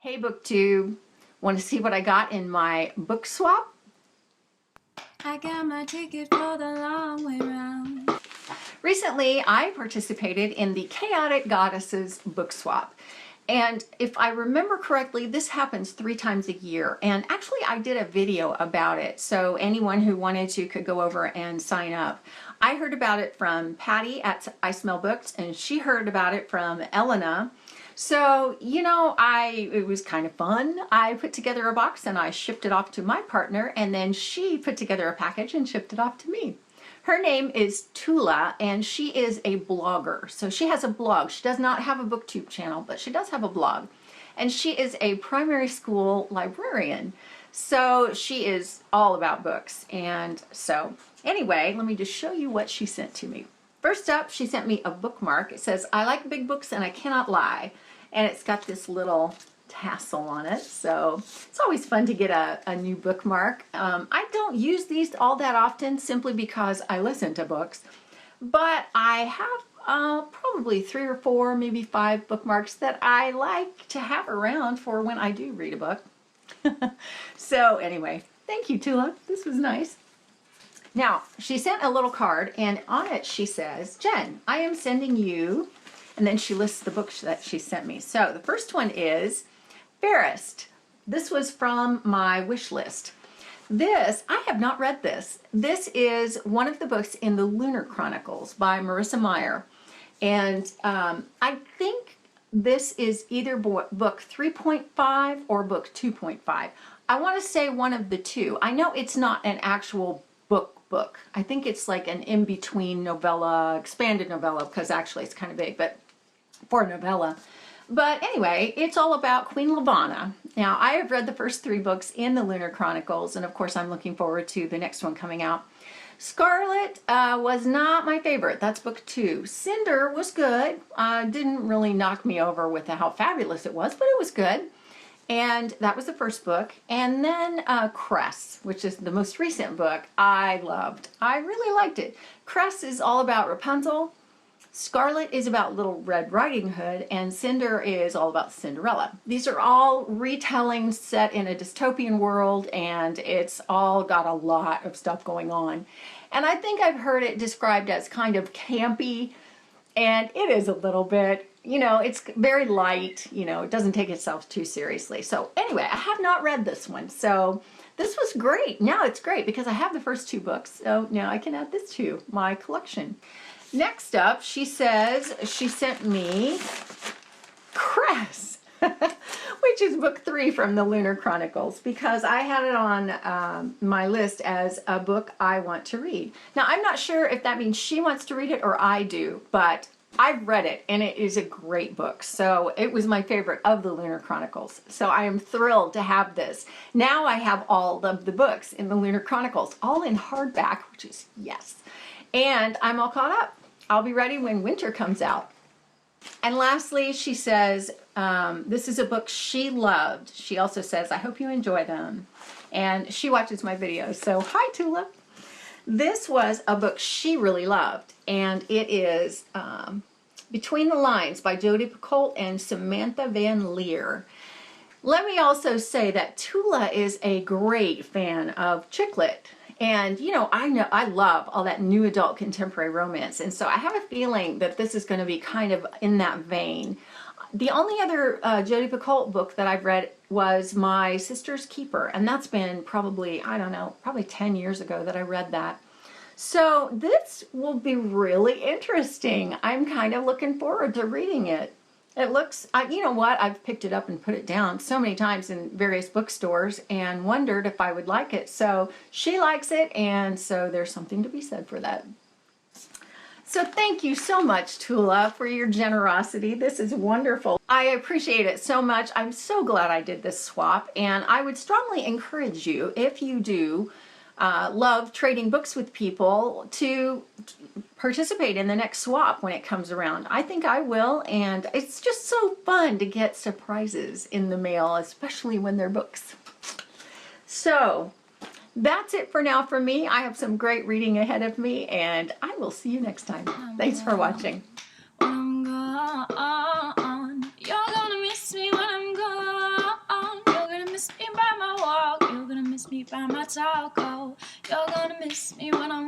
Hey BookTube, want to see what I got in my book swap? I got my ticket for the long way round. Recently, I participated in the Chaotic Goddesses book swap. And if I remember correctly, this happens 3 times a year. And actually, I did a video about it, so anyone who wanted to could go over and sign up. I heard about it from Patty at I Smell Books, and she heard about it from Elena. So, you know, it was kind of fun. I put together a box and I shipped it off to my partner, and then she put together a package and shipped it off to me. Her name is Tula, and she is a blogger. So she has a blog. She does not have a BookTube channel, but she does have a blog. And she is a primary school librarian. So she is all about books. And so anyway, let me just show you what she sent to me. First up, she sent me a bookmark. It says, "I like big books and I cannot lie." And it's got this little tassel on it, so it's always fun to get a new bookmark. I don't use these all that often simply because I listen to books, but I have probably 3 or 4, maybe 5 bookmarks that I like to have around for when I do read a book. So anyway, thank you, Tula. This was nice. Now, she sent a little card, and on it she says, "Jen, I am sending you," and then she lists the books that she sent me. So the first one is Fairest. This was from my wish list. This, I have not read this. This is one of the books in the Lunar Chronicles by Marissa Meyer. And I think this is either book 3.5 or book 2.5. I want to say one of the two. I know it's not an actual book. I think it's like an in-between novella, expanded novella, because actually it's kind of big, but for a novella. But anyway, it's all about Queen Lavanna. Now, I have read the first 3 books in the Lunar Chronicles, and of course I'm looking forward to the next one coming out. Scarlet was not my favorite. That's book 2. Cinder was good. Didn't really knock me over with how fabulous it was, but it was good. And that was the first book. And then Cress, which is the most recent book, I loved. I really liked it. Cress is all about Rapunzel. Scarlet is about Little Red Riding Hood, and Cinder is all about Cinderella. These are all retellings set in a dystopian world, and it's all got a lot of stuff going on. And I think I've heard it described as kind of campy, and it is a little bit. You know, it's very light, you know, it doesn't take itself too seriously. So anyway, I have not read this one, so this was great. Now it's great because I have the first 2 books, so now I can add this to my collection. Next up, she says she sent me Cress, which is book 3 from the Lunar Chronicles, because I had it on my list as a book I want to read. Now, I'm not sure if that means she wants to read it or I do, but I've read it, and it is a great book. So it was my favorite of the Lunar Chronicles. So I am thrilled to have this. Now I have all of the books in the Lunar Chronicles, all in hardback, which is yes. And I'm all caught up. I'll be ready when winter comes out. And lastly, she says, this is a book she loved. She also says, "I hope you enjoy them." And she watches my videos. So hi, Tula. This was a book she really loved, and it is Between the Lines by Jodi Piccoult and Samantha Van Leer. Let me also say that Tula is a great fan of chick lit. And, you know I love all that new adult contemporary romance. And so I have a feeling that this is going to be kind of in that vein. The only other Jodi Piccoult book that I've read was My Sister's Keeper. And that's been probably, I don't know, probably 10 years ago that I read that. So this will be really interesting. I'm kind of looking forward to reading it. It looks, you know what, I've picked it up and put it down so many times in various bookstores and wondered if I would like it. So she likes it, and so there's something to be said for that. So thank you so much, Tula, for your generosity. This is wonderful. I appreciate it so much. I'm so glad I did this swap, and I would strongly encourage you, if you do love trading books with people, to participate in the next swap when it comes around. I think I will, and it's just so fun to get surprises in the mail, especially when they're books. So that's it for now from me. I have some great reading ahead of me, and I will see you next time. Thanks for watching. When I'm gone, you're gonna miss me when I'm gone. by my taco. You're gonna miss me when I'm